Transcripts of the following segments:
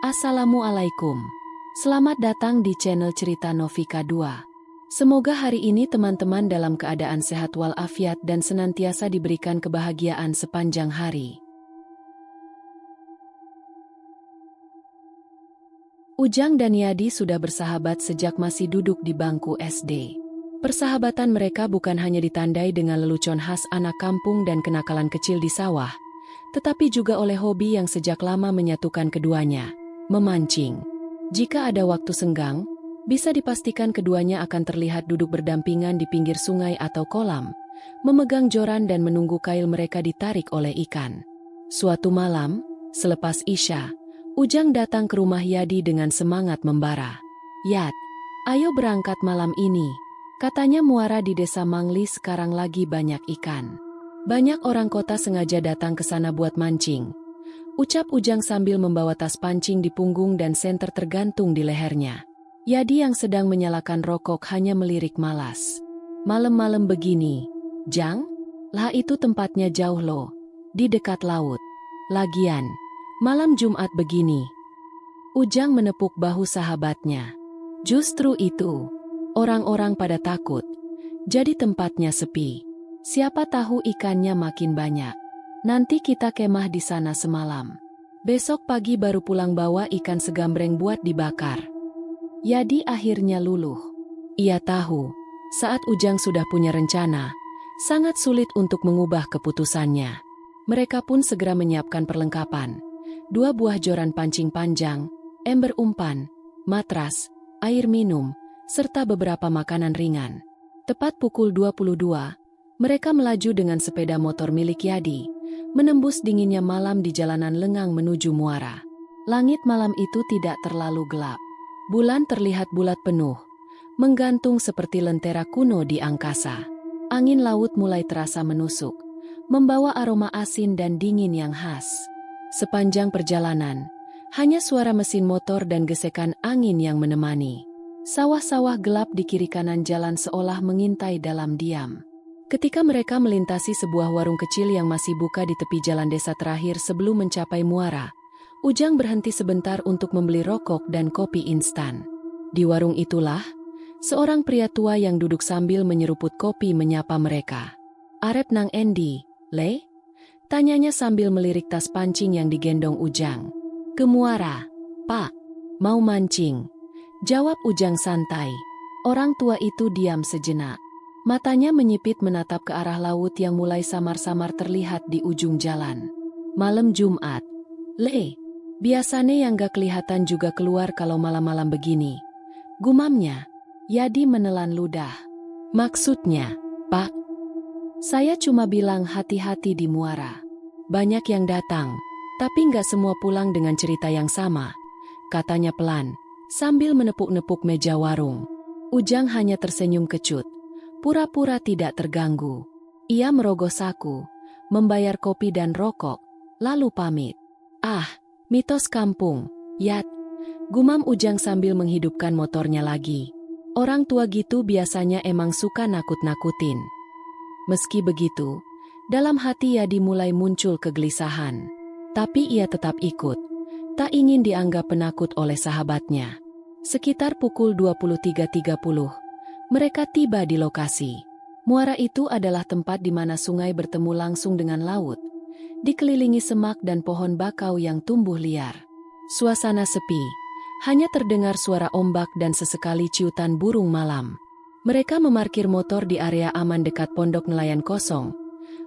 Assalamualaikum. Selamat datang di channel Cerita Novika 2. Semoga hari ini teman-teman dalam keadaan sehat walafiat dan senantiasa diberikan kebahagiaan sepanjang hari. Ujang dan Yadi sudah bersahabat sejak masih duduk di bangku SD. Persahabatan mereka bukan hanya ditandai dengan lelucon khas anak kampung dan kenakalan kecil di sawah, tetapi juga oleh hobi yang sejak lama menyatukan keduanya, memancing. Jika ada waktu senggang, bisa dipastikan keduanya akan terlihat duduk berdampingan di pinggir sungai atau kolam, memegang joran dan menunggu kail mereka ditarik oleh ikan. Suatu malam, selepas Isya, Ujang datang ke rumah Yadi dengan semangat membara. "Yad, ayo berangkat malam ini," katanya. Muara di desa Mangli sekarang lagi banyak ikan. Banyak orang kota sengaja datang ke sana buat mancing, ucap Ujang sambil membawa tas pancing di punggung dan senter tergantung di lehernya. Yadi yang sedang menyalakan rokok hanya melirik malas. "Malam-malam begini, Jang? Lah itu tempatnya jauh loh, di dekat laut. Lagian, malam Jumat begini." Ujang menepuk bahu sahabatnya. "Justru itu, orang-orang pada takut, jadi tempatnya sepi. Siapa tahu ikannya makin banyak. Nanti kita kemah di sana semalam. Besok pagi baru pulang bawa ikan segambreng buat dibakar." Yadi akhirnya luluh. Ia tahu, saat Ujang sudah punya rencana, sangat sulit untuk mengubah keputusannya. Mereka pun segera menyiapkan perlengkapan. 2 buah joran pancing panjang, ember umpan, matras, air minum, serta beberapa makanan ringan. Tepat pukul 22, mereka melaju dengan sepeda motor milik Yadi, menembus dinginnya malam di jalanan lengang menuju muara. Langit malam itu tidak terlalu gelap. Bulan terlihat bulat penuh, menggantung seperti lentera kuno di angkasa. Angin laut mulai terasa menusuk, membawa aroma asin dan dingin yang khas. Sepanjang perjalanan, hanya suara mesin motor dan gesekan angin yang menemani. Sawah-sawah gelap di kiri kanan jalan seolah mengintai dalam diam. Ketika mereka melintasi sebuah warung kecil yang masih buka di tepi jalan desa terakhir sebelum mencapai muara, Ujang berhenti sebentar untuk membeli rokok dan kopi instan. Di warung itulah, seorang pria tua yang duduk sambil menyeruput kopi menyapa mereka. "Arep nang endi, Le?" tanyanya sambil melirik tas pancing yang digendong Ujang. "Ke muara, Pak. Mau mancing," jawab Ujang santai. Orang tua itu diam sejenak. Matanya menyipit menatap ke arah laut yang mulai samar-samar terlihat di ujung jalan. "Malam Jumat, Le. Biasanya yang gak kelihatan juga keluar kalau malam-malam begini," gumamnya. Yadi menelan ludah. "Maksudnya, Pak? Saya cuma bilang hati-hati di muara. Banyak yang datang, tapi gak semua pulang dengan cerita yang sama," katanya pelan, sambil menepuk-nepuk meja warung. Ujang hanya tersenyum kecut, pura-pura tidak terganggu. Ia merogoh saku, membayar kopi dan rokok, lalu pamit. "Ah, mitos kampung, Yad," gumam Ujang sambil menghidupkan motornya lagi. "Orang tua gitu biasanya emang suka nakut-nakutin." Meski begitu, dalam hati Yadi mulai muncul kegelisahan. Tapi ia tetap ikut, tak ingin dianggap penakut oleh sahabatnya. Sekitar pukul 23.30, mereka tiba di lokasi. Muara itu adalah tempat di mana sungai bertemu langsung dengan laut, dikelilingi semak dan pohon bakau yang tumbuh liar. Suasana sepi, hanya terdengar suara ombak dan sesekali ciutan burung malam. Mereka memarkir motor di area aman dekat pondok nelayan kosong,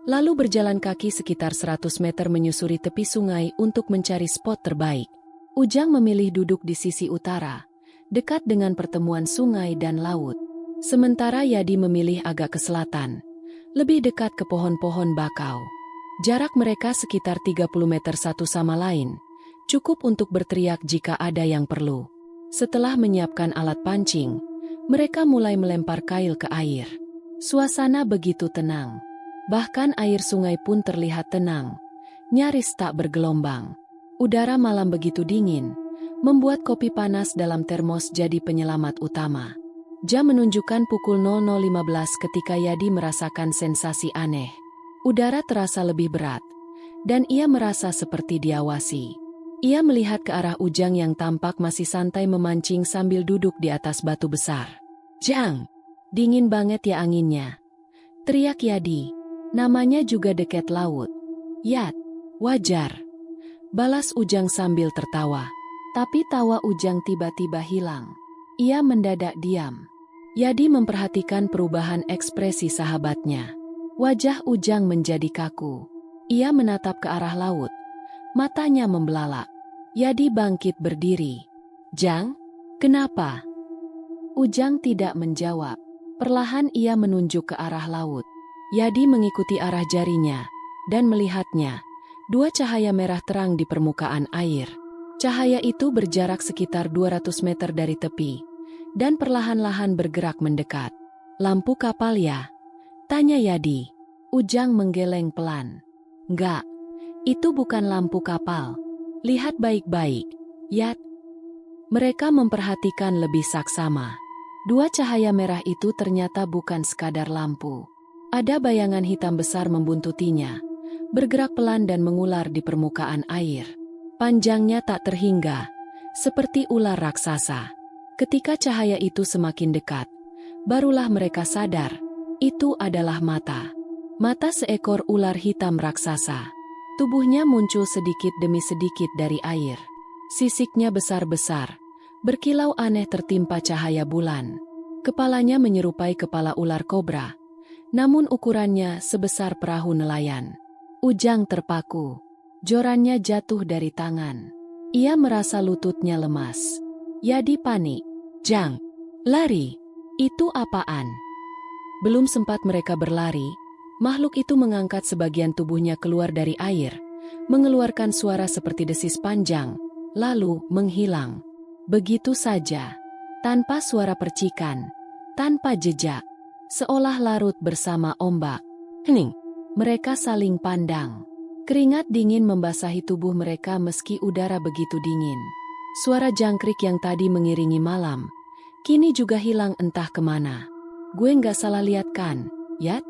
lalu berjalan kaki sekitar 100 meter menyusuri tepi sungai untuk mencari spot terbaik. Ujang memilih duduk di sisi utara, dekat dengan pertemuan sungai dan laut. Sementara Yadi memilih agak ke selatan, lebih dekat ke pohon-pohon bakau. Jarak mereka sekitar 30 meter satu sama lain, cukup untuk berteriak jika ada yang perlu. Setelah menyiapkan alat pancing, mereka mulai melempar kail ke air. Suasana begitu tenang. Bahkan air sungai pun terlihat tenang, nyaris tak bergelombang. Udara malam begitu dingin, membuat kopi panas dalam termos jadi penyelamat utama. Jam menunjukkan pukul 00.15 ketika Yadi merasakan sensasi aneh. Udara terasa lebih berat, dan ia merasa seperti diawasi. Ia melihat ke arah Ujang yang tampak masih santai memancing sambil duduk di atas batu besar. "Jang, dingin banget ya anginnya," teriak Yadi. Namanya juga dekat laut. "Yat, wajar," balas Ujang sambil tertawa. Tapi tawa Ujang tiba-tiba hilang. Ia mendadak diam. Yadi memperhatikan perubahan ekspresi sahabatnya. Wajah Ujang menjadi kaku. Ia menatap ke arah laut. Matanya membelalak. Yadi bangkit berdiri. "Jang, kenapa?" Ujang tidak menjawab. Perlahan ia menunjuk ke arah laut. Yadi mengikuti arah jarinya dan melihatnya. Dua cahaya merah terang di permukaan air. Cahaya itu berjarak sekitar 200 meter dari tepi dan perlahan-lahan bergerak mendekat. "Lampu kapal ya?" tanya Yadi. Ujang menggeleng pelan. "Enggak, itu bukan lampu kapal. Lihat baik-baik, Yat." Mereka memperhatikan lebih saksama. Dua cahaya merah itu ternyata bukan sekadar lampu. Ada bayangan hitam besar membuntutinya, bergerak pelan dan mengular di permukaan air. Panjangnya tak terhingga, seperti ular raksasa. Ketika cahaya itu semakin dekat, barulah mereka sadar, itu adalah mata. Mata seekor ular hitam raksasa. Tubuhnya muncul sedikit demi sedikit dari air. Sisiknya besar-besar, berkilau aneh tertimpa cahaya bulan. Kepalanya menyerupai kepala ular kobra, namun ukurannya sebesar perahu nelayan. Ujang terpaku. Jorannya jatuh dari tangan. Ia merasa lututnya lemas. Yadi panik. "Jang, lari! Itu apaan?" Belum sempat mereka berlari, makhluk itu mengangkat sebagian tubuhnya keluar dari air, mengeluarkan suara seperti desis panjang, lalu menghilang. Begitu saja, tanpa suara percikan, tanpa jejak, seolah larut bersama ombak. Hening. Mereka saling pandang. Keringat dingin membasahi tubuh mereka meski udara begitu dingin. Suara jangkrik yang tadi mengiringi malam, kini juga hilang entah kemana. "Gue nggak salah lihat kan, Yat?"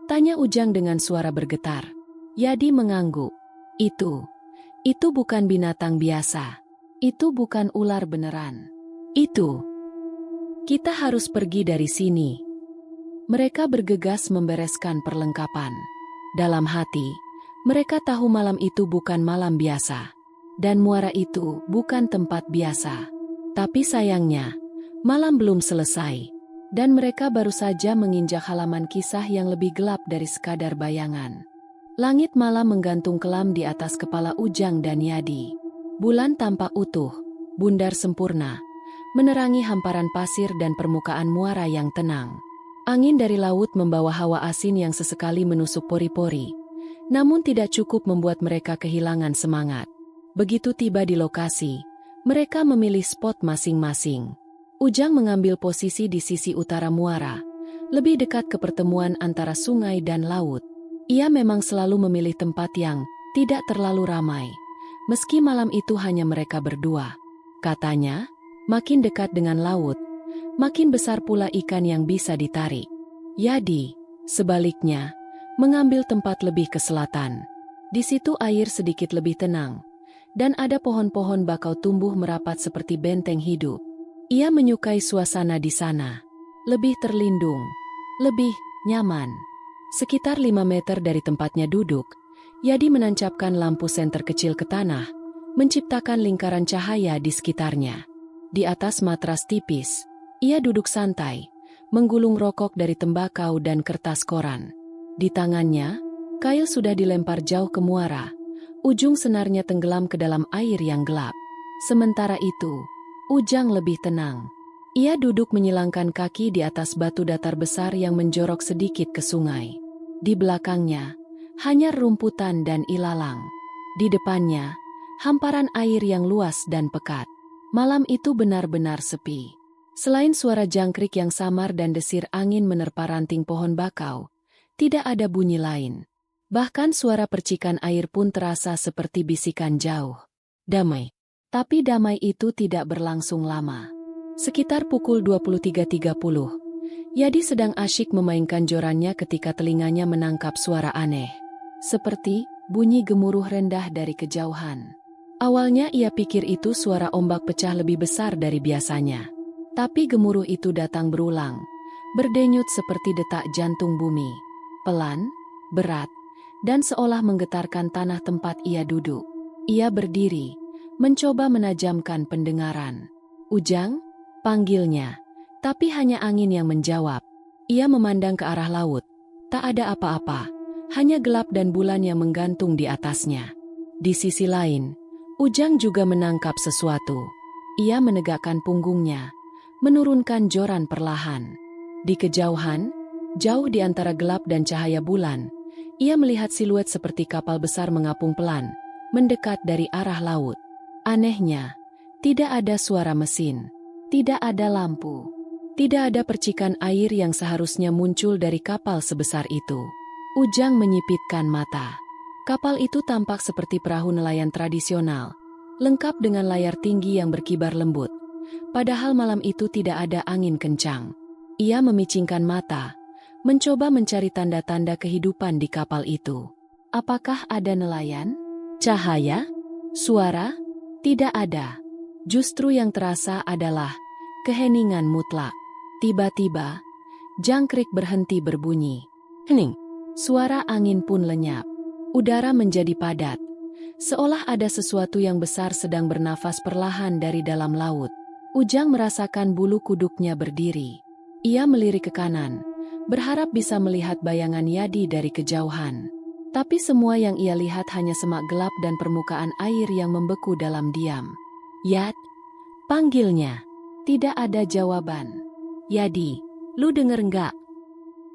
tanya Ujang dengan suara bergetar. Yadi mengangguk. Itu bukan binatang biasa. Itu bukan ular beneran. Kita harus pergi dari sini." Mereka bergegas membereskan perlengkapan. Dalam hati, mereka tahu malam itu bukan malam biasa. Dan muara itu bukan tempat biasa. Tapi sayangnya, malam belum selesai. Dan mereka baru saja menginjak halaman kisah yang lebih gelap dari sekadar bayangan. Langit malam menggantung kelam di atas kepala Ujang dan Yadi. Bulan tampak utuh, bundar sempurna, menerangi hamparan pasir dan permukaan muara yang tenang. Angin dari laut membawa hawa asin yang sesekali menusuk pori-pori, namun tidak cukup membuat mereka kehilangan semangat. Begitu tiba di lokasi, mereka memilih spot masing-masing. Ujang mengambil posisi di sisi utara muara, lebih dekat ke pertemuan antara sungai dan laut. Ia memang selalu memilih tempat yang tidak terlalu ramai, meski malam itu hanya mereka berdua. Katanya, makin dekat dengan laut, makin besar pula ikan yang bisa ditarik. Yadi, sebaliknya, mengambil tempat lebih ke selatan. Di situ air sedikit lebih tenang, dan ada pohon-pohon bakau tumbuh merapat seperti benteng hidup. Ia menyukai suasana di sana. Lebih terlindung, lebih nyaman. Sekitar 5 meter dari tempatnya duduk, Yadi menancapkan lampu senter kecil ke tanah, menciptakan lingkaran cahaya di sekitarnya. Di atas matras tipis, ia duduk santai, menggulung rokok dari tembakau dan kertas koran. Di tangannya, kail sudah dilempar jauh ke muara. Ujung senarnya tenggelam ke dalam air yang gelap. Sementara itu, Ujang lebih tenang. Ia duduk menyilangkan kaki di atas batu datar besar yang menjorok sedikit ke sungai. Di belakangnya, hanya rumputan dan ilalang. Di depannya, hamparan air yang luas dan pekat. Malam itu benar-benar sepi. Selain suara jangkrik yang samar dan desir angin menerpa ranting pohon bakau, tidak ada bunyi lain. Bahkan suara percikan air pun terasa seperti bisikan jauh. Damai. Tapi damai itu tidak berlangsung lama. Sekitar pukul 23.30, Yadi sedang asyik memainkan jorannya ketika telinganya menangkap suara aneh. Seperti bunyi gemuruh rendah dari kejauhan. Awalnya ia pikir itu suara ombak pecah lebih besar dari biasanya. Tapi gemuruh itu datang berulang, berdenyut seperti detak jantung bumi. Pelan, berat, dan seolah menggetarkan tanah tempat ia duduk. Ia berdiri, mencoba menajamkan pendengaran. "Ujang?" panggilnya. Tapi hanya angin yang menjawab. Ia memandang ke arah laut. Tak ada apa-apa, hanya gelap dan bulan yang menggantung di atasnya. Di sisi lain, Ujang juga menangkap sesuatu. Ia menegakkan punggungnya, menurunkan joran perlahan. Di kejauhan, jauh di antara gelap dan cahaya bulan, ia melihat siluet seperti kapal besar mengapung pelan, mendekat dari arah laut. Anehnya, tidak ada suara mesin, tidak ada lampu, tidak ada percikan air yang seharusnya muncul dari kapal sebesar itu. Ujang menyipitkan mata. Kapal itu tampak seperti perahu nelayan tradisional, lengkap dengan layar tinggi yang berkibar lembut. Padahal malam itu tidak ada angin kencang. Ia memicingkan mata, mencoba mencari tanda-tanda kehidupan di kapal itu. Apakah ada nelayan? Cahaya? Suara? Tidak ada. Justru yang terasa adalah keheningan mutlak. Tiba-tiba, jangkrik berhenti berbunyi. Hening. Suara angin pun lenyap. Udara menjadi padat, seolah ada sesuatu yang besar sedang bernafas perlahan dari dalam laut. Ujang merasakan bulu kuduknya berdiri. Ia melirik ke kanan, berharap bisa melihat bayangan Yadi dari kejauhan. Tapi semua yang ia lihat hanya semak gelap dan permukaan air yang membeku dalam diam. "Yad?" panggilnya. Tidak ada jawaban. "Yadi, lu denger nggak?"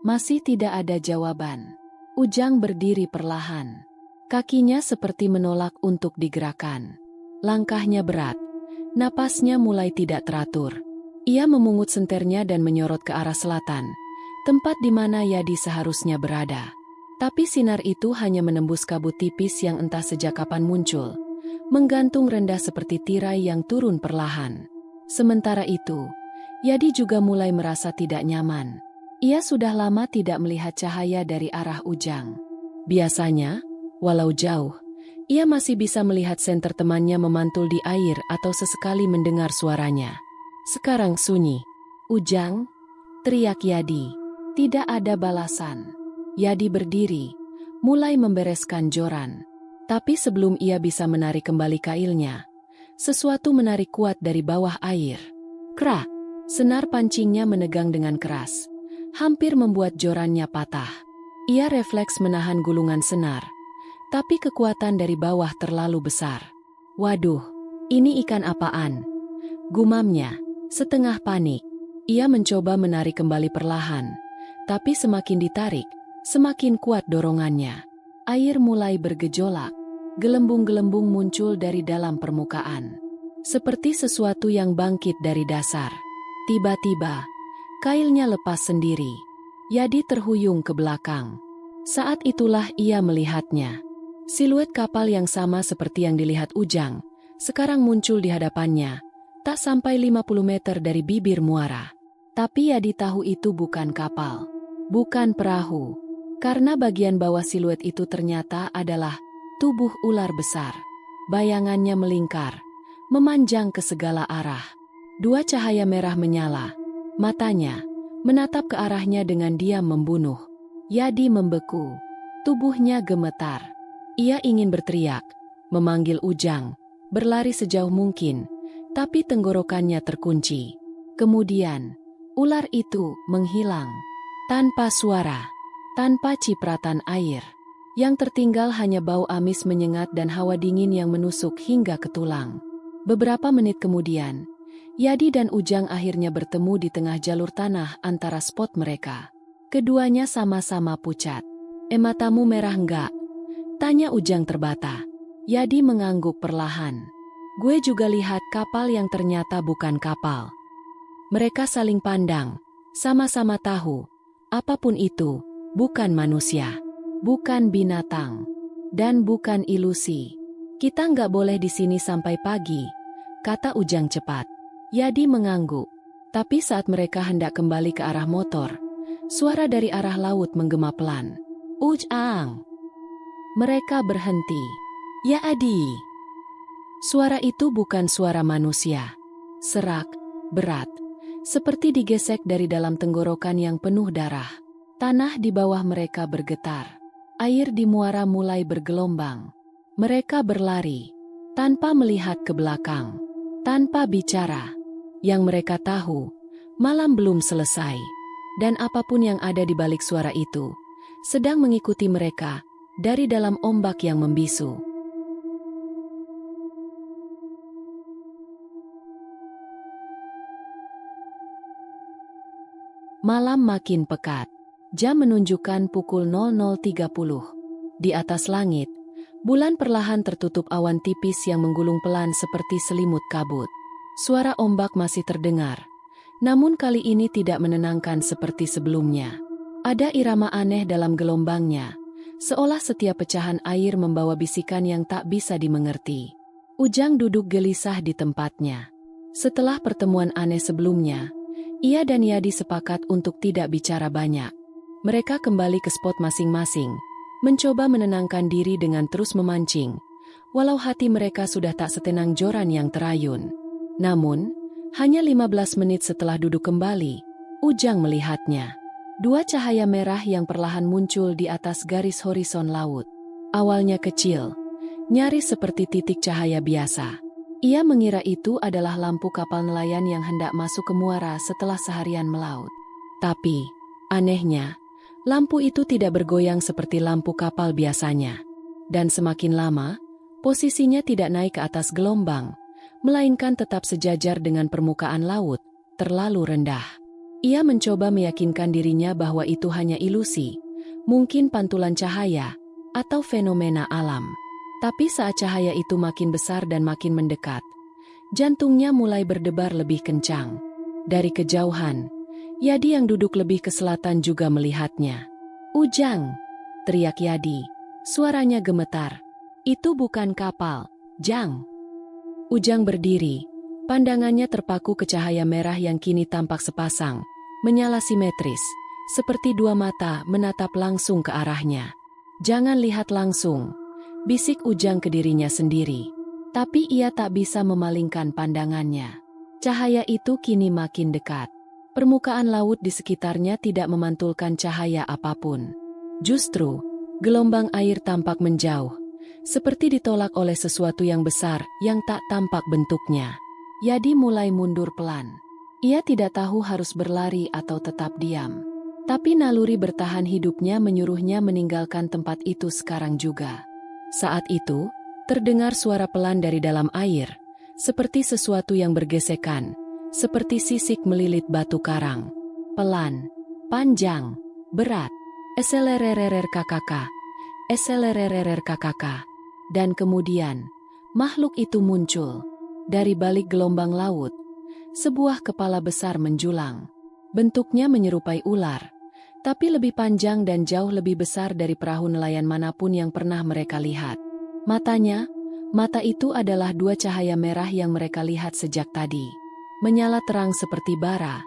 Masih tidak ada jawaban. Ujang berdiri perlahan. Kakinya seperti menolak untuk digerakkan. Langkahnya berat. Napasnya mulai tidak teratur. Ia memungut senternya dan menyorot ke arah selatan, tempat di mana Yadi seharusnya berada. Tapi sinar itu hanya menembus kabut tipis yang entah sejak kapan muncul, menggantung rendah seperti tirai yang turun perlahan. Sementara itu, Yadi juga mulai merasa tidak nyaman. Ia sudah lama tidak melihat cahaya dari arah Ujang. Biasanya, walau jauh, ia masih bisa melihat senter temannya memantul di air atau sesekali mendengar suaranya. Sekarang sunyi. "Ujang?" teriak Yadi. Tidak ada balasan. Yadi berdiri, mulai membereskan joran. Tapi sebelum ia bisa menarik kembali kailnya, sesuatu menarik kuat dari bawah air. Krak! Senar pancingnya menegang dengan keras, hampir membuat jorannya patah. Ia refleks menahan gulungan senar, tapi kekuatan dari bawah terlalu besar. "Waduh, ini ikan apaan?" gumamnya, setengah panik. Ia mencoba menarik kembali perlahan, tapi semakin ditarik, semakin kuat dorongannya. Air mulai bergejolak, gelembung-gelembung muncul dari dalam permukaan, seperti sesuatu yang bangkit dari dasar. Tiba-tiba, kailnya lepas sendiri. Yadi terhuyung ke belakang. Saat itulah ia melihatnya. Siluet kapal yang sama seperti yang dilihat Ujang, sekarang muncul di hadapannya, tak sampai 50 meter dari bibir muara. Tapi Yadi tahu itu bukan kapal, bukan perahu, karena bagian bawah siluet itu ternyata adalah tubuh ular besar. Bayangannya melingkar, memanjang ke segala arah. Dua cahaya merah menyala, matanya menatap ke arahnya dengan diam membunuh. Yadi membeku, tubuhnya gemetar. Ia ingin berteriak, memanggil Ujang, berlari sejauh mungkin, tapi tenggorokannya terkunci. Kemudian, ular itu menghilang. Tanpa suara, tanpa cipratan air. Yang tertinggal hanya bau amis menyengat dan hawa dingin yang menusuk hingga ke tulang. Beberapa menit kemudian, Yadi dan Ujang akhirnya bertemu di tengah jalur tanah antara spot mereka. Keduanya sama-sama pucat. Matamu merah enggak?" tanya Ujang terbata. Yadi mengangguk perlahan. "Gue juga lihat kapal yang ternyata bukan kapal." Mereka saling pandang, sama-sama tahu, apapun itu, bukan manusia, bukan binatang, dan bukan ilusi. "Kita nggak boleh di sini sampai pagi," kata Ujang cepat. Yadi mengangguk, tapi saat mereka hendak kembali ke arah motor, suara dari arah laut menggema pelan. "Ujang!" Mereka berhenti. "Ya Adi!" Suara itu bukan suara manusia. Serak, berat, seperti digesek dari dalam tenggorokan yang penuh darah. Tanah di bawah mereka bergetar. Air di muara mulai bergelombang. Mereka berlari, tanpa melihat ke belakang, tanpa bicara. Yang mereka tahu, malam belum selesai. Dan apapun yang ada di balik suara itu, sedang mengikuti mereka, dari dalam ombak yang membisu. Malam makin pekat. Jam menunjukkan pukul 00.30. Di atas langit, bulan perlahan tertutup awan tipis yang menggulung pelan seperti selimut kabut. Suara ombak masih terdengar. Namun kali ini tidak menenangkan seperti sebelumnya. Ada irama aneh dalam gelombangnya, seolah setiap pecahan air membawa bisikan yang tak bisa dimengerti. Ujang duduk gelisah di tempatnya. Setelah pertemuan aneh sebelumnya, ia dan Yadi sepakat untuk tidak bicara banyak. Mereka kembali ke spot masing-masing, mencoba menenangkan diri dengan terus memancing, walau hati mereka sudah tak setenang joran yang terayun. Namun, hanya 15 menit setelah duduk kembali, Ujang melihatnya. Dua cahaya merah yang perlahan muncul di atas garis horizon laut. Awalnya kecil, nyaris seperti titik cahaya biasa. Ia mengira itu adalah lampu kapal nelayan yang hendak masuk ke muara setelah seharian melaut. Tapi, anehnya, lampu itu tidak bergoyang seperti lampu kapal biasanya. Dan semakin lama, posisinya tidak naik ke atas gelombang, melainkan tetap sejajar dengan permukaan laut, terlalu rendah. Ia mencoba meyakinkan dirinya bahwa itu hanya ilusi, mungkin pantulan cahaya, atau fenomena alam. Tapi saat cahaya itu makin besar dan makin mendekat, jantungnya mulai berdebar lebih kencang. Dari kejauhan, Yadi yang duduk lebih ke selatan juga melihatnya. "Ujang!" teriak Yadi. Suaranya gemetar. "Itu bukan kapal, Jang." Ujang berdiri, pandangannya terpaku ke cahaya merah yang kini tampak sepasang, menyala simetris, seperti dua mata menatap langsung ke arahnya. "Jangan lihat langsung," bisik Ujang ke dirinya sendiri. Tapi ia tak bisa memalingkan pandangannya. Cahaya itu kini makin dekat. Permukaan laut di sekitarnya tidak memantulkan cahaya apapun. Justru, gelombang air tampak menjauh, seperti ditolak oleh sesuatu yang besar yang tak tampak bentuknya. Yadi mulai mundur pelan. Ia tidak tahu harus berlari atau tetap diam. Tapi naluri bertahan hidupnya menyuruhnya meninggalkan tempat itu sekarang juga. Saat itu, terdengar suara pelan dari dalam air, seperti sesuatu yang bergesekan, seperti sisik melilit batu karang. Pelan, panjang, berat. Eselererer kakaka. Eselererer kakaka. Dan kemudian, makhluk itu muncul. Dari balik gelombang laut, sebuah kepala besar menjulang. Bentuknya menyerupai ular, tapi lebih panjang dan jauh lebih besar dari perahu nelayan manapun yang pernah mereka lihat. Mata itu adalah dua cahaya merah yang mereka lihat sejak tadi. Menyala terang seperti bara,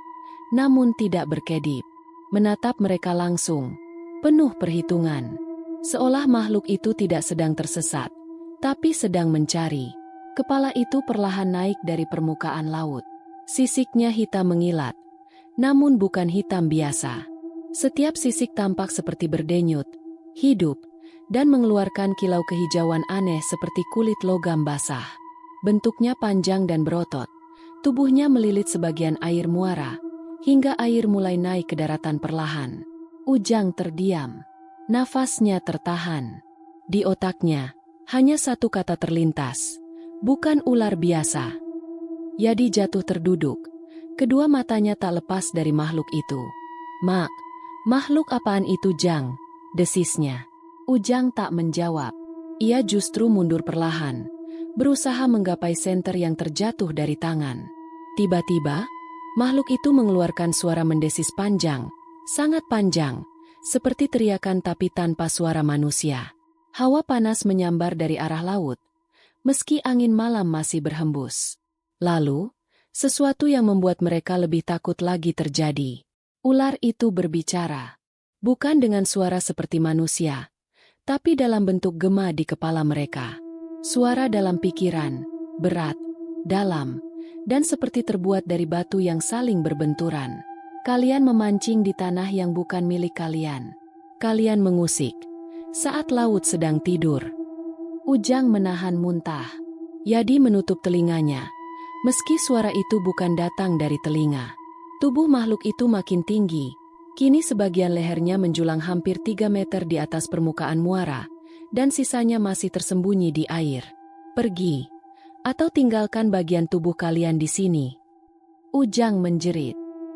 namun tidak berkedip. Menatap mereka langsung, penuh perhitungan. Seolah makhluk itu tidak sedang tersesat, tapi sedang mencari. Kepala itu perlahan naik dari permukaan laut. Sisiknya hitam mengilat, namun bukan hitam biasa. Setiap sisik tampak seperti berdenyut, hidup, dan mengeluarkan kilau kehijauan aneh seperti kulit logam basah. Bentuknya panjang dan berotot, tubuhnya melilit sebagian air muara, hingga air mulai naik ke daratan perlahan. Ujang terdiam. Nafasnya tertahan. Di otaknya, hanya satu kata terlintas. Bukan ular biasa. Yadi jatuh terduduk. Kedua matanya tak lepas dari makhluk itu. Makhluk apaan itu, Jang?" desisnya. Ujang tak menjawab. Ia justru mundur perlahan, berusaha menggapai senter yang terjatuh dari tangan. Tiba-tiba, makhluk itu mengeluarkan suara mendesis panjang, sangat panjang, seperti teriakan tapi tanpa suara manusia. Hawa panas menyambar dari arah laut, meski angin malam masih berhembus. Lalu, sesuatu yang membuat mereka lebih takut lagi terjadi. Ular itu berbicara. Bukan dengan suara seperti manusia, tapi dalam bentuk gema di kepala mereka. Suara dalam pikiran, berat, dalam, dan seperti terbuat dari batu yang saling berbenturan. Kalian memancing di tanah yang bukan milik kalian. Kalian mengusik saat laut sedang tidur. Ujang menahan muntah. Yadi menutup telinganya. Meski suara itu bukan datang dari telinga. Tubuh makhluk itu makin tinggi. Kini sebagian lehernya menjulang hampir 3 meter di atas permukaan muara, dan sisanya masih tersembunyi di air. Pergi, atau tinggalkan bagian tubuh kalian di sini. Ujang menjerit.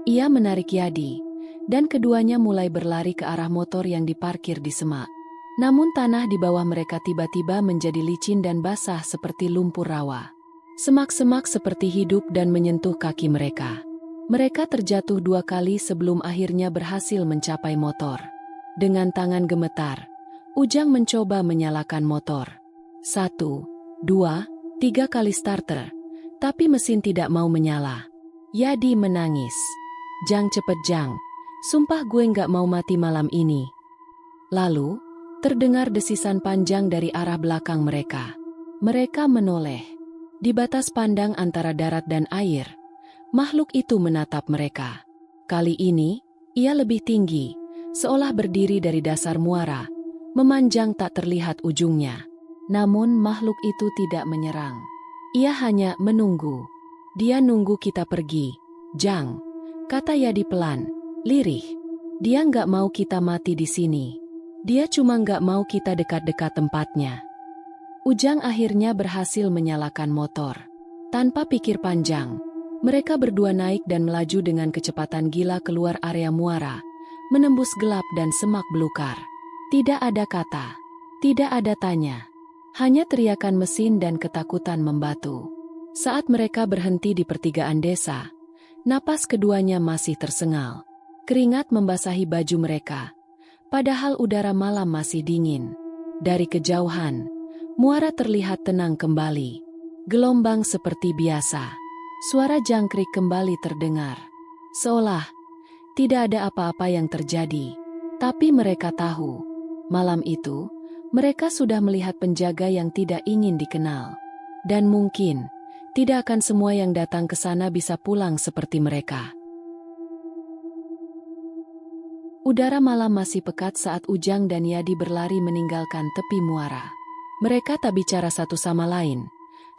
Ia menarik Yadi, dan keduanya mulai berlari ke arah motor yang diparkir di semak. Namun tanah di bawah mereka tiba-tiba menjadi licin dan basah seperti lumpur rawa. Semak-semak seperti hidup dan menyentuh kaki mereka. Mereka terjatuh 2 kali sebelum akhirnya berhasil mencapai motor. Dengan tangan gemetar, Ujang mencoba menyalakan motor. 1, 2, 3 kali starter, tapi mesin tidak mau menyala. Yadi menangis. Jang, cepet Jang, sumpah gue nggak mau mati malam ini. Lalu, terdengar desisan panjang dari arah belakang mereka. Mereka menoleh. Di batas pandang antara darat dan air, makhluk itu menatap mereka. Kali ini, ia lebih tinggi, seolah berdiri dari dasar muara, memanjang tak terlihat ujungnya. Namun makhluk itu tidak menyerang. Ia hanya menunggu. Dia nunggu kita pergi. Jang, kata Yadi pelan, lirih. Dia nggak mau kita mati di sini. Dia cuma nggak mau kita dekat-dekat tempatnya. Ujang akhirnya berhasil menyalakan motor. Tanpa pikir panjang, mereka berdua naik dan melaju dengan kecepatan gila keluar area muara, menembus gelap dan semak belukar. Tidak ada kata, tidak ada tanya. Hanya teriakan mesin dan ketakutan membatu. Saat mereka berhenti di pertigaan desa, napas keduanya masih tersengal. Keringat membasahi baju mereka, padahal udara malam masih dingin. Dari kejauhan, muara terlihat tenang kembali. Gelombang seperti biasa. Suara jangkrik kembali terdengar. Seolah tidak ada apa-apa yang terjadi. Tapi mereka tahu, malam itu, mereka sudah melihat penjaga yang tidak ingin dikenal. Dan mungkin, tidak akan semua yang datang ke sana bisa pulang seperti mereka. Udara malam masih pekat saat Ujang dan Yadi berlari meninggalkan tepi muara. Mereka tak bicara satu sama lain.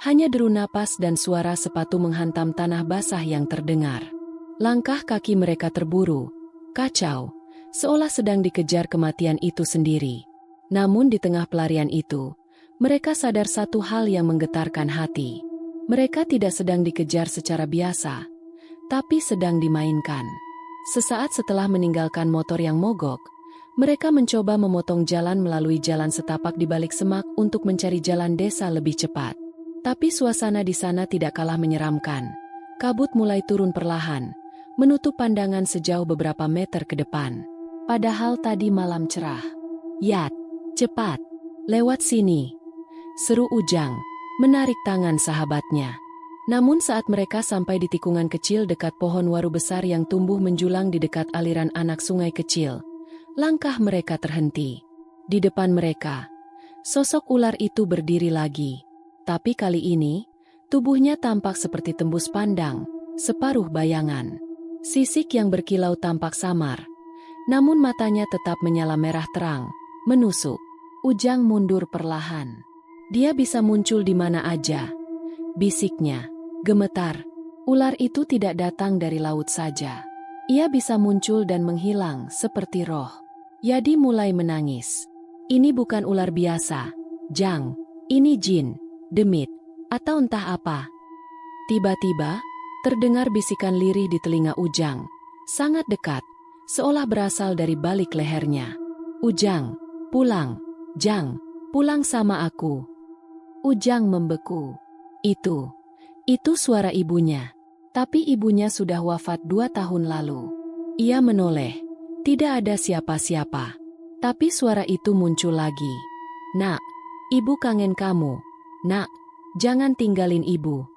Hanya deru napas dan suara sepatu menghantam tanah basah yang terdengar. Langkah kaki mereka terburu, kacau, seolah sedang dikejar kematian itu sendiri. Namun di tengah pelarian itu, mereka sadar satu hal yang menggetarkan hati. Mereka tidak sedang dikejar secara biasa, tapi sedang dimainkan. Sesaat setelah meninggalkan motor yang mogok, mereka mencoba memotong jalan melalui jalan setapak di balik semak untuk mencari jalan desa lebih cepat. Tapi suasana di sana tidak kalah menyeramkan. Kabut mulai turun perlahan, menutup pandangan sejauh beberapa meter ke depan. Padahal tadi malam cerah. Yat, cepat, lewat sini, seru Ujang, menarik tangan sahabatnya. Namun saat mereka sampai di tikungan kecil dekat pohon waru besar yang tumbuh menjulang di dekat aliran anak sungai kecil, langkah mereka terhenti. Di depan mereka, sosok ular itu berdiri lagi. Tapi kali ini, tubuhnya tampak seperti tembus pandang, separuh bayangan. Sisik yang berkilau tampak samar, namun matanya tetap menyala merah terang, menusuk. Ujang mundur perlahan. Dia bisa muncul di mana aja. Bisiknya, gemetar. Ular itu tidak datang dari laut saja. Ia bisa muncul dan menghilang seperti roh. Yadi mulai menangis. Ini bukan ular biasa, Jang. Ini jin, demit, atau entah apa. Tiba-tiba, terdengar bisikan lirih di telinga Ujang. Sangat dekat, seolah berasal dari balik lehernya. Ujang, pulang. Jang, pulang sama aku. Ujang membeku. Itu suara ibunya. Tapi ibunya sudah wafat 2 tahun lalu. Ia menoleh. Tidak ada siapa-siapa. Tapi suara itu muncul lagi. Nak, ibu kangen kamu. Nak, jangan tinggalin ibu.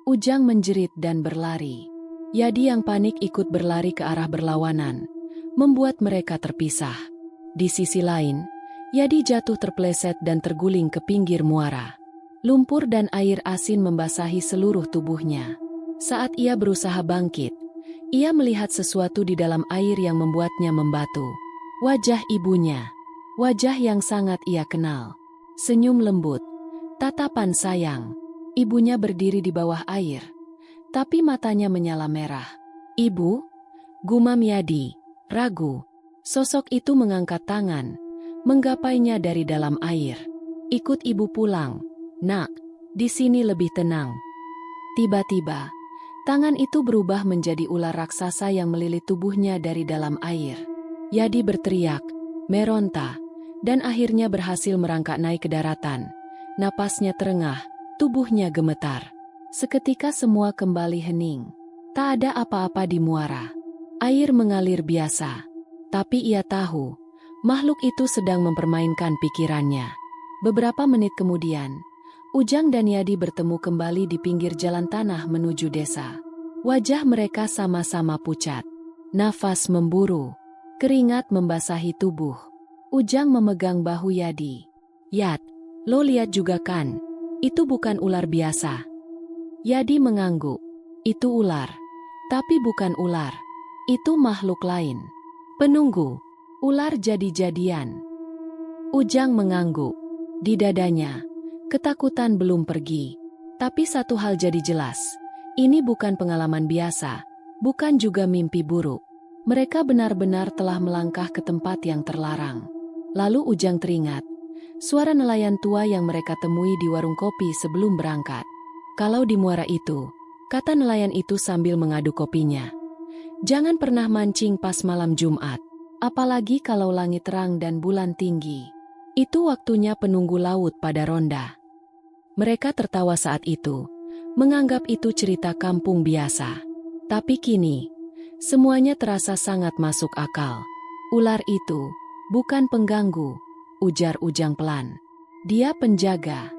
Ujang menjerit dan berlari. Yadi yang panik ikut berlari ke arah berlawanan, membuat mereka terpisah. Di sisi lain, Yadi jatuh terpeleset dan terguling ke pinggir muara. Lumpur dan air asin membasahi seluruh tubuhnya. Saat ia berusaha bangkit, ia melihat sesuatu di dalam air yang membuatnya membatu. Wajah ibunya. Wajah yang sangat ia kenal. Senyum lembut. Tatapan sayang. Ibunya berdiri di bawah air. Tapi matanya menyala merah. "Ibu?" gumam Yadi, ragu. Sosok itu mengangkat tangan, menggapainya dari dalam air. "Ikut ibu pulang, nak. Di sini lebih tenang." Tiba-tiba, tangan itu berubah menjadi ular raksasa yang melilit tubuhnya dari dalam air. Yadi berteriak, meronta, dan akhirnya berhasil merangkak naik ke daratan. Napasnya terengah, tubuhnya gemetar. Seketika semua kembali hening. Tak ada apa-apa di muara. Air mengalir biasa. Tapi ia tahu, makhluk itu sedang mempermainkan pikirannya. Beberapa menit kemudian, Ujang dan Yadi bertemu kembali di pinggir jalan tanah menuju desa. Wajah mereka sama-sama pucat. Nafas memburu. Keringat membasahi tubuh. Ujang memegang bahu Yadi. "Yad, lo lihat juga kan? Itu bukan ular biasa." Yadi mengangguk. "Itu ular. Tapi bukan ular. Itu makhluk lain. Penunggu. Ular jadi-jadian." Ujang mengangguk. Di dadanya, ketakutan belum pergi. Tapi satu hal jadi jelas. Ini bukan pengalaman biasa. Bukan juga mimpi buruk. Mereka benar-benar telah melangkah ke tempat yang terlarang. Lalu Ujang teringat suara nelayan tua yang mereka temui di warung kopi sebelum berangkat. "Kalau di muara itu," kata nelayan itu sambil mengaduk kopinya, "jangan pernah mancing pas malam Jumat. Apalagi kalau langit terang dan bulan tinggi. Itu waktunya penunggu laut pada ronda." Mereka tertawa saat itu, menganggap itu cerita kampung biasa. Tapi kini, semuanya terasa sangat masuk akal. "Ular itu bukan pengganggu," ujar Ujang pelan. "Dia penjaga.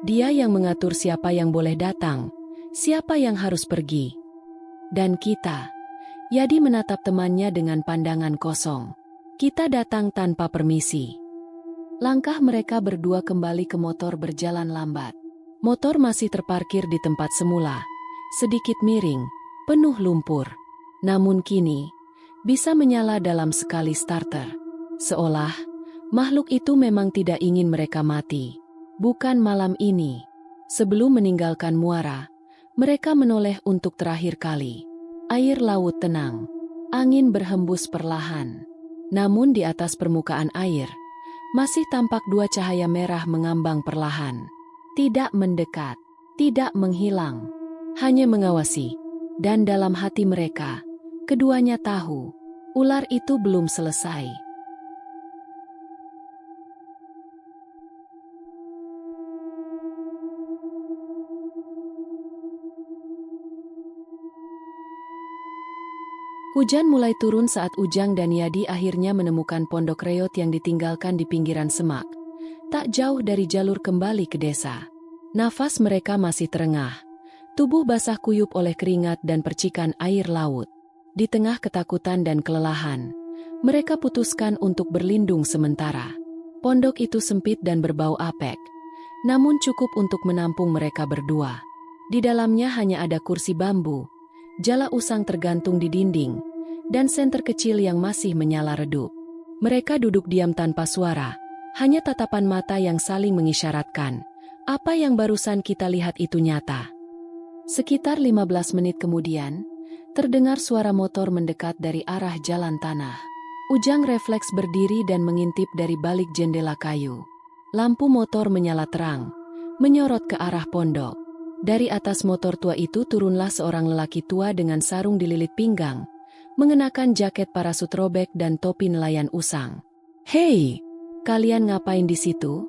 Dia yang mengatur siapa yang boleh datang, siapa yang harus pergi. Dan kita..." Yadi menatap temannya dengan pandangan kosong. "Kita datang tanpa permisi." Langkah mereka berdua kembali ke motor berjalan lambat. Motor masih terparkir di tempat semula, sedikit miring, penuh lumpur. Namun kini, bisa menyala dalam sekali starter. Seolah, makhluk itu memang tidak ingin mereka mati. Bukan malam ini. Sebelum meninggalkan muara, mereka menoleh untuk terakhir kali. Air laut tenang. Angin berhembus perlahan. Namun di atas permukaan air, masih tampak dua cahaya merah mengambang perlahan. Tidak mendekat, tidak menghilang, hanya mengawasi. Dan dalam hati mereka, keduanya tahu, ular itu belum selesai. Hujan mulai turun saat Ujang dan Yadi akhirnya menemukan pondok reot yang ditinggalkan di pinggiran semak, tak jauh dari jalur kembali ke desa. Nafas mereka masih terengah, tubuh basah kuyup oleh keringat dan percikan air laut. Di tengah ketakutan dan kelelahan, mereka putuskan untuk berlindung sementara. Pondok itu sempit dan berbau apek, namun cukup untuk menampung mereka berdua. Di dalamnya hanya ada kursi bambu, jala usang tergantung di dinding, dan senter kecil yang masih menyala redup. Mereka duduk diam tanpa suara, hanya tatapan mata yang saling mengisyaratkan, apa yang barusan kita lihat itu nyata. Sekitar 15 menit kemudian, terdengar suara motor mendekat dari arah jalan tanah. Ujang refleks berdiri dan mengintip dari balik jendela kayu. Lampu motor menyala terang, menyorot ke arah pondok. Dari atas motor tua itu turunlah seorang lelaki tua dengan sarung dililit pinggang, mengenakan jaket parasut robek dan topi nelayan usang. "Hei, kalian ngapain di situ?"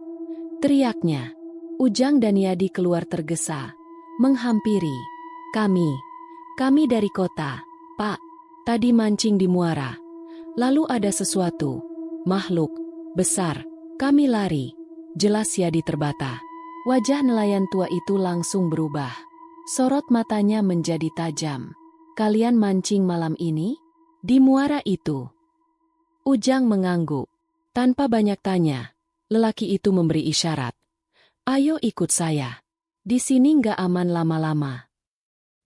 teriaknya. Ujang dan Yadi keluar tergesa, menghampiri. Kami dari kota, Pak. Tadi mancing di muara. Lalu ada sesuatu, makhluk besar. Kami lari." Jelas Yadi terbata. Wajah nelayan tua itu langsung berubah. Sorot matanya menjadi tajam. "Kalian mancing malam ini? Di muara itu?" Ujang mengangguk. Tanpa banyak tanya, lelaki itu memberi isyarat. "Ayo ikut saya." Di sini nggak aman lama-lama.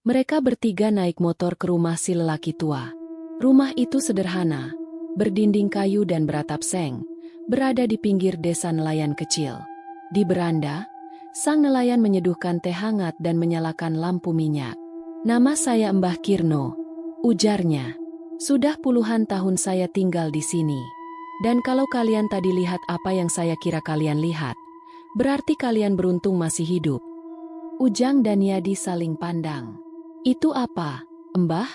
Mereka bertiga naik motor ke rumah si lelaki tua. Rumah itu sederhana, berdinding kayu dan beratap seng, berada di pinggir desa nelayan kecil. Di beranda, sang nelayan menyeduhkan teh hangat dan menyalakan lampu minyak. "Nama saya Mbah Kirno," ujarnya. "Sudah puluhan tahun saya tinggal di sini. Dan kalau kalian tadi lihat apa yang saya kira kalian lihat, berarti kalian beruntung masih hidup." Ujang dan Yadi saling pandang. "Itu apa, Mbah?"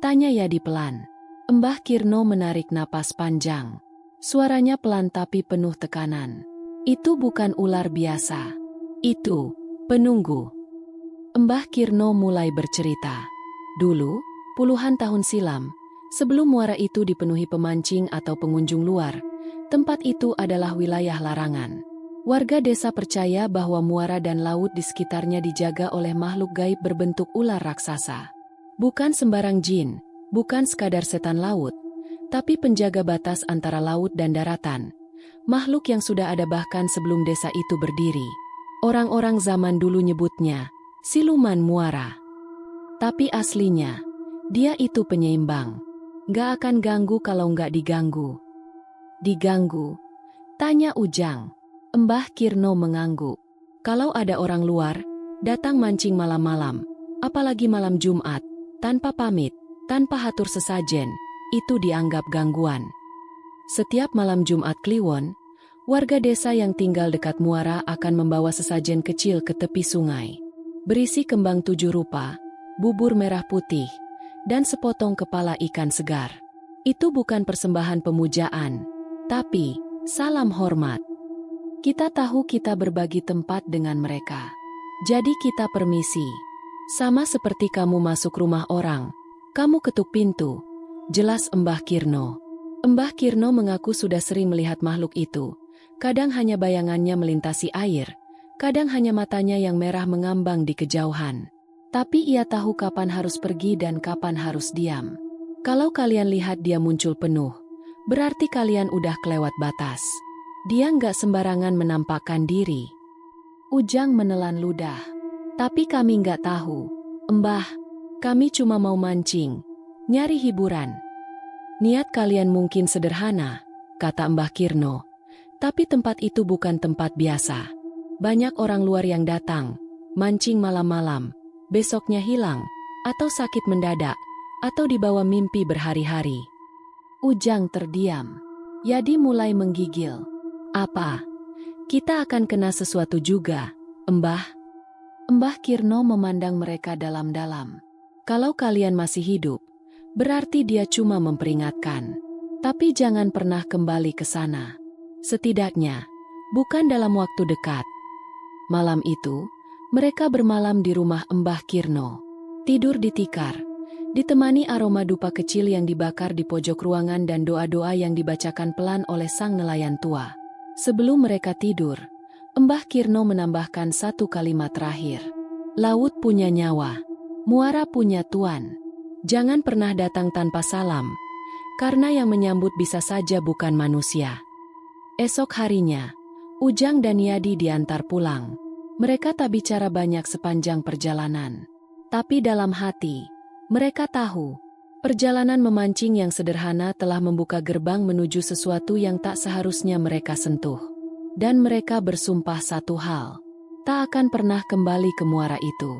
tanya Yadi pelan. Mbah Kirno menarik napas panjang. Suaranya pelan tapi penuh tekanan. "Itu bukan ular biasa. Itu penunggu." Mbah Kirno mulai bercerita. Dulu, puluhan tahun silam, sebelum muara itu dipenuhi pemancing atau pengunjung luar, tempat itu adalah wilayah larangan. Warga desa percaya bahwa muara dan laut di sekitarnya dijaga oleh makhluk gaib berbentuk ular raksasa. Bukan sembarang jin, bukan sekadar setan laut, tapi penjaga batas antara laut dan daratan. Makhluk yang sudah ada bahkan sebelum desa itu berdiri. Orang-orang zaman dulu nyebutnya siluman muara. Tapi aslinya, dia itu penyeimbang. Gak akan ganggu kalau gak diganggu. "Diganggu?" tanya Ujang. Mbah Kirno mengangguk. "Kalau ada orang luar, datang mancing malam-malam, apalagi malam Jumat, tanpa pamit, tanpa hatur sesajen, itu dianggap gangguan." Setiap malam Jumat Kliwon, warga desa yang tinggal dekat muara akan membawa sesajen kecil ke tepi sungai. Berisi kembang 7 rupa, bubur merah putih, dan sepotong kepala ikan segar. Itu bukan persembahan pemujaan, tapi salam hormat. Kita tahu kita berbagi tempat dengan mereka. Jadi kita permisi. Sama seperti kamu masuk rumah orang, kamu ketuk pintu. Jelas Mbah Kirno. Mbah Kirno mengaku sudah sering melihat makhluk itu. Kadang hanya bayangannya melintasi air, kadang hanya matanya yang merah mengambang di kejauhan. Tapi ia tahu kapan harus pergi dan kapan harus diam. Kalau kalian lihat dia muncul penuh, berarti kalian udah kelewat batas. Dia nggak sembarangan menampakkan diri. Ujang menelan ludah. "Tapi kami nggak tahu, Mbah. Kami cuma mau mancing, nyari hiburan." "Niat kalian mungkin sederhana," kata Mbah Kirno. "Tapi tempat itu bukan tempat biasa. Banyak orang luar yang datang, mancing malam-malam, besoknya hilang, atau sakit mendadak, atau dibawa mimpi berhari-hari." Ujang terdiam. Yadi mulai menggigil. "Apa? Kita akan kena sesuatu juga, Mbah?" Mbah Kirno memandang mereka dalam-dalam. "Kalau kalian masih hidup, berarti dia cuma memperingatkan. Tapi jangan pernah kembali ke sana. Setidaknya, bukan dalam waktu dekat." Malam itu, mereka bermalam di rumah Mbah Kirno. Tidur di tikar, ditemani aroma dupa kecil yang dibakar di pojok ruangan dan doa-doa yang dibacakan pelan oleh sang nelayan tua. Sebelum mereka tidur, Mbah Kirno menambahkan satu kalimat terakhir. "Laut punya nyawa, muara punya tuan. Jangan pernah datang tanpa salam, karena yang menyambut bisa saja bukan manusia." Esok harinya, Ujang dan Yadi diantar pulang. Mereka tak bicara banyak sepanjang perjalanan. Tapi dalam hati, mereka tahu, perjalanan memancing yang sederhana telah membuka gerbang menuju sesuatu yang tak seharusnya mereka sentuh. Dan mereka bersumpah satu hal, tak akan pernah kembali ke muara itu.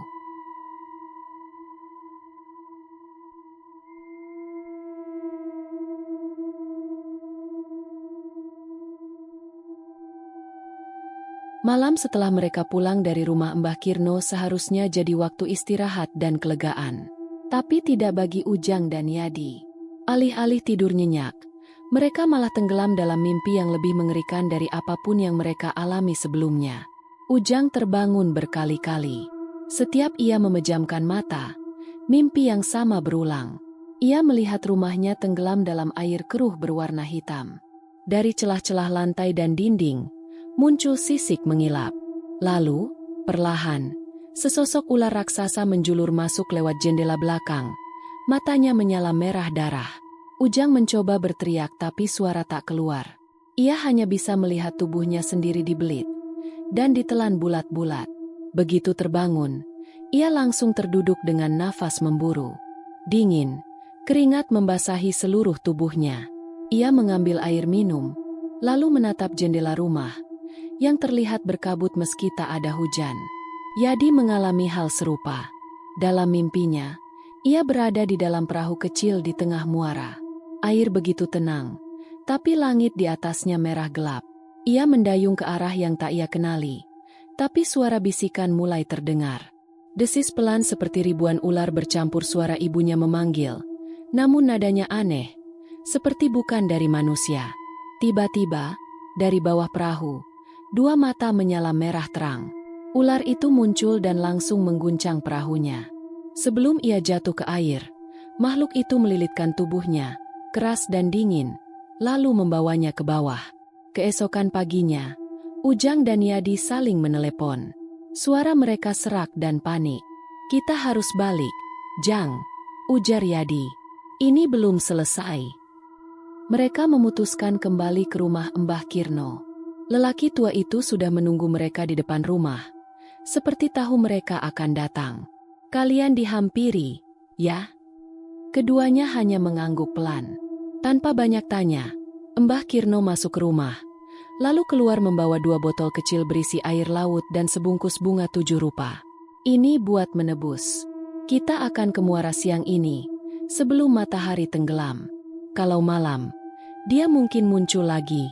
Malam setelah mereka pulang dari rumah Mbah Kirno seharusnya jadi waktu istirahat dan kelegaan. Tapi tidak bagi Ujang dan Yadi. Alih-alih tidur nyenyak, mereka malah tenggelam dalam mimpi yang lebih mengerikan dari apapun yang mereka alami sebelumnya. Ujang terbangun berkali-kali. Setiap ia memejamkan mata, mimpi yang sama berulang. Ia melihat rumahnya tenggelam dalam air keruh berwarna hitam. Dari celah-celah lantai dan dinding, muncul sisik mengilap. Lalu, perlahan, sesosok ular raksasa menjulur masuk lewat jendela belakang. Matanya menyala merah darah. Ujang mencoba berteriak tapi suara tak keluar. Ia hanya bisa melihat tubuhnya sendiri dibelit dan ditelan bulat-bulat. Begitu terbangun, ia langsung terduduk dengan nafas memburu. Dingin, keringat membasahi seluruh tubuhnya. Ia mengambil air minum, lalu menatap jendela rumah, yang terlihat berkabut meski tak ada hujan. Yadi mengalami hal serupa. Dalam mimpinya, ia berada di dalam perahu kecil di tengah muara. Air begitu tenang, tapi langit di atasnya merah gelap. Ia mendayung ke arah yang tak ia kenali, tapi suara bisikan mulai terdengar. Desis pelan seperti ribuan ular bercampur suara ibunya memanggil, namun nadanya aneh, seperti bukan dari manusia. Tiba-tiba, dari bawah perahu, dua mata menyala merah terang. Ular itu muncul dan langsung mengguncang perahunya. Sebelum ia jatuh ke air, makhluk itu melilitkan tubuhnya, keras dan dingin, lalu membawanya ke bawah. Keesokan paginya, Ujang dan Yadi saling menelepon. Suara mereka serak dan panik. "Kita harus balik, Jang," ujar Yadi. "Ini belum selesai." Mereka memutuskan kembali ke rumah Mbah Kirno. Lelaki tua itu sudah menunggu mereka di depan rumah, seperti tahu mereka akan datang. "Kalian dihampiri, ya?" Keduanya hanya mengangguk pelan. Tanpa banyak tanya, Mbah Kirno masuk ke rumah, lalu keluar membawa 2 botol kecil berisi air laut dan sebungkus bunga 7 rupa. "Ini buat menebus. Kita akan ke muara siang ini, sebelum matahari tenggelam. Kalau malam, dia mungkin muncul lagi."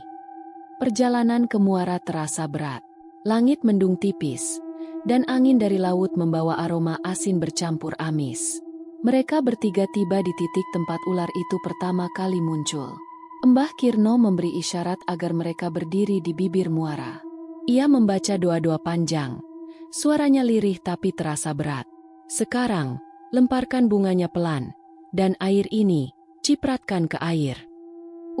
Perjalanan ke muara terasa berat. Langit mendung tipis, dan angin dari laut membawa aroma asin bercampur amis. Mereka bertiga tiba di titik tempat ular itu pertama kali muncul. Mbah Kirno memberi isyarat agar mereka berdiri di bibir muara. Ia membaca doa-doa panjang. Suaranya lirih tapi terasa berat. "Sekarang, lemparkan bunganya pelan, dan air ini, cipratkan ke air."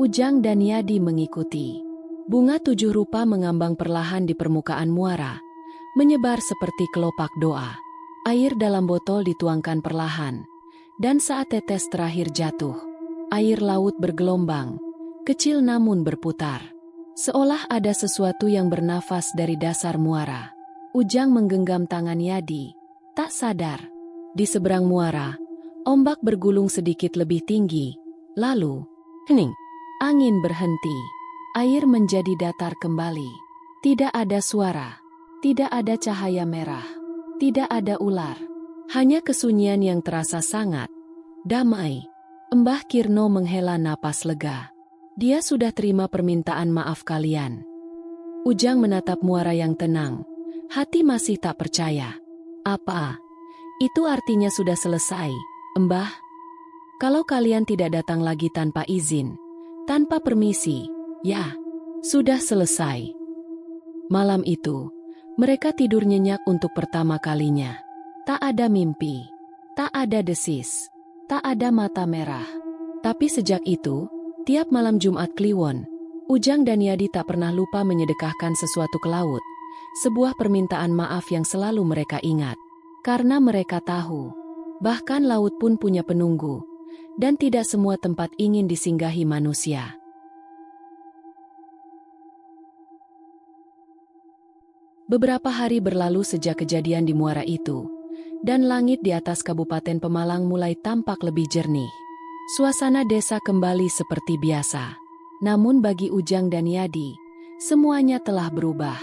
Ujang dan Yadi mengikuti. Bunga 7 rupa mengambang perlahan di permukaan muara, menyebar seperti kelopak doa. Air dalam botol dituangkan perlahan, dan saat tetes terakhir jatuh, air laut bergelombang, kecil namun berputar. Seolah ada sesuatu yang bernafas dari dasar muara. Ujang menggenggam tangan Yadi, tak sadar. Di seberang muara, ombak bergulung sedikit lebih tinggi, lalu, hening, angin berhenti. Air menjadi datar kembali. Tidak ada suara, tidak ada cahaya merah, tidak ada ular. Hanya kesunyian yang terasa sangat damai. Mbah Kirno menghela napas lega. Dia sudah terima permintaan maaf kalian. Ujang menatap muara yang tenang. Hati masih tak percaya. "Apa? Itu artinya sudah selesai, Mbah? Kalau kalian tidak datang lagi tanpa izin, tanpa permisi, ya, sudah selesai." Malam itu, mereka tidur nyenyak untuk pertama kalinya. Tak ada mimpi, tak ada desis, tak ada mata merah. Tapi sejak itu, tiap malam Jumat Kliwon, Ujang dan Yadi tak pernah lupa menyedekahkan sesuatu ke laut, sebuah permintaan maaf yang selalu mereka ingat. Karena mereka tahu, bahkan laut pun punya penunggu, dan tidak semua tempat ingin disinggahi manusia. Beberapa hari berlalu sejak kejadian di muara itu, dan langit di atas Kabupaten Pemalang mulai tampak lebih jernih. Suasana desa kembali seperti biasa. Namun bagi Ujang dan Yadi, semuanya telah berubah.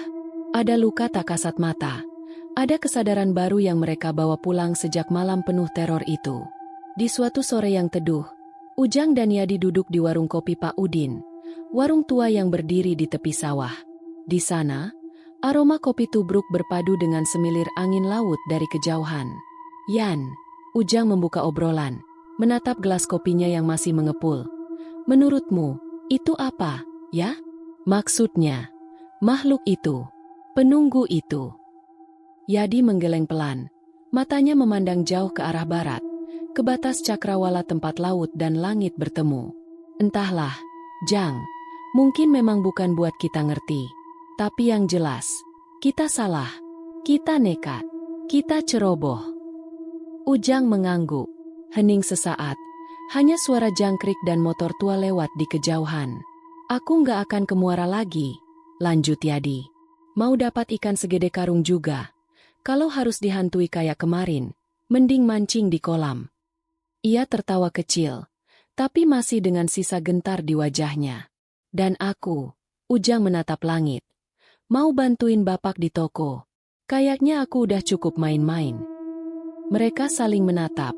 Ada luka tak kasat mata, ada kesadaran baru yang mereka bawa pulang sejak malam penuh teror itu. Di suatu sore yang teduh, Ujang dan Yadi duduk di warung kopi Pak Udin, warung tua yang berdiri di tepi sawah. Di sana, aroma kopi tubruk berpadu dengan semilir angin laut dari kejauhan. "Yan," Ujang membuka obrolan, menatap gelas kopinya yang masih mengepul. "Menurutmu, itu apa, ya?" "Maksudnya, makhluk itu, penunggu itu." Yadi menggeleng pelan, matanya memandang jauh ke arah barat, ke batas cakrawala tempat laut dan langit bertemu. "Entahlah, Jang, mungkin memang bukan buat kita ngerti. Tapi yang jelas, kita salah, kita nekat, kita ceroboh." Ujang mengangguk, hening sesaat, hanya suara jangkrik dan motor tua lewat di kejauhan. "Aku nggak akan ke muara lagi," lanjut Yadi. "Mau dapat ikan segede karung juga, Kalau harus dihantui kayak kemarin, mending mancing di kolam. Ia tertawa kecil, tapi masih dengan sisa gentar di wajahnya. Dan aku, Ujang menatap langit. Mau bantuin bapak di toko. Kayaknya aku udah cukup main-main. Mereka saling menatap,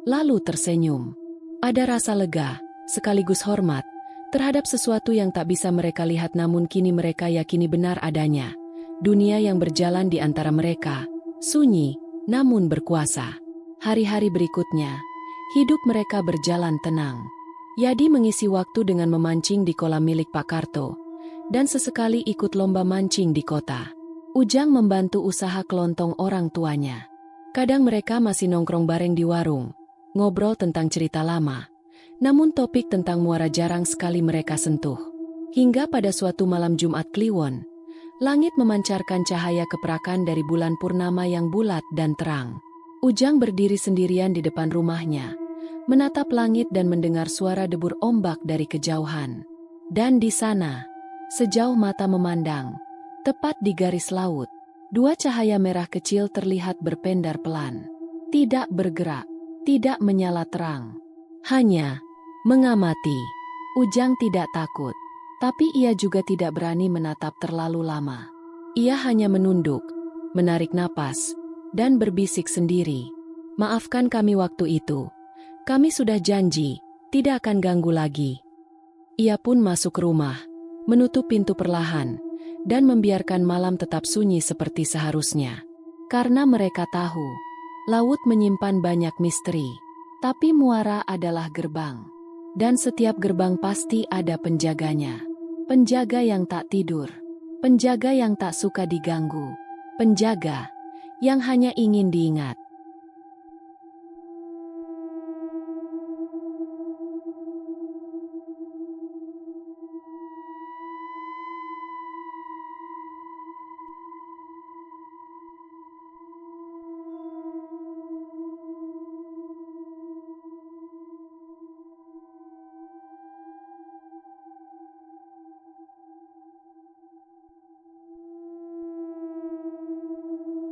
lalu tersenyum. Ada rasa lega, sekaligus hormat, terhadap sesuatu yang tak bisa mereka lihat namun kini mereka yakini benar adanya. Dunia yang berjalan di antara mereka, sunyi, namun berkuasa. Hari-hari berikutnya, hidup mereka berjalan tenang. Yadi mengisi waktu dengan memancing di kolam milik Pak Karto, dan sesekali ikut lomba mancing di kota. Ujang membantu usaha kelontong orang tuanya. Kadang mereka masih nongkrong bareng di warung, ngobrol tentang cerita lama. Namun topik tentang muara jarang sekali mereka sentuh. Hingga pada suatu malam Jumat Kliwon, langit memancarkan cahaya keperakan dari bulan purnama yang bulat dan terang. Ujang berdiri sendirian di depan rumahnya, menatap langit dan mendengar suara debur ombak dari kejauhan. Dan di sana, sejauh mata memandang, tepat di garis laut, dua cahaya merah kecil terlihat berpendar pelan. Tidak bergerak, tidak menyala terang. Hanya mengamati. Ujang tidak takut, tapi ia juga tidak berani menatap terlalu lama. Ia hanya menunduk, menarik napas, dan berbisik sendiri. Maafkan kami waktu itu. Kami sudah janji, tidak akan ganggu lagi. Ia pun masuk rumah, menutup pintu perlahan, dan membiarkan malam tetap sunyi seperti seharusnya. Karena mereka tahu, laut menyimpan banyak misteri, tapi muara adalah gerbang. Dan setiap gerbang pasti ada penjaganya. Penjaga yang tak tidur, penjaga yang tak suka diganggu, penjaga yang hanya ingin diingat.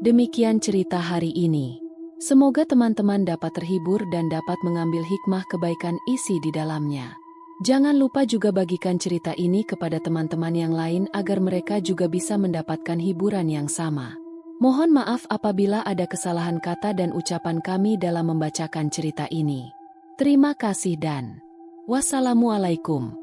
Demikian cerita hari ini. Semoga teman-teman dapat terhibur dan dapat mengambil hikmah kebaikan isi di dalamnya. Jangan lupa juga bagikan cerita ini kepada teman-teman yang lain agar mereka juga bisa mendapatkan hiburan yang sama. Mohon maaf apabila ada kesalahan kata dan ucapan kami dalam membacakan cerita ini. Terima kasih dan wassalamualaikum.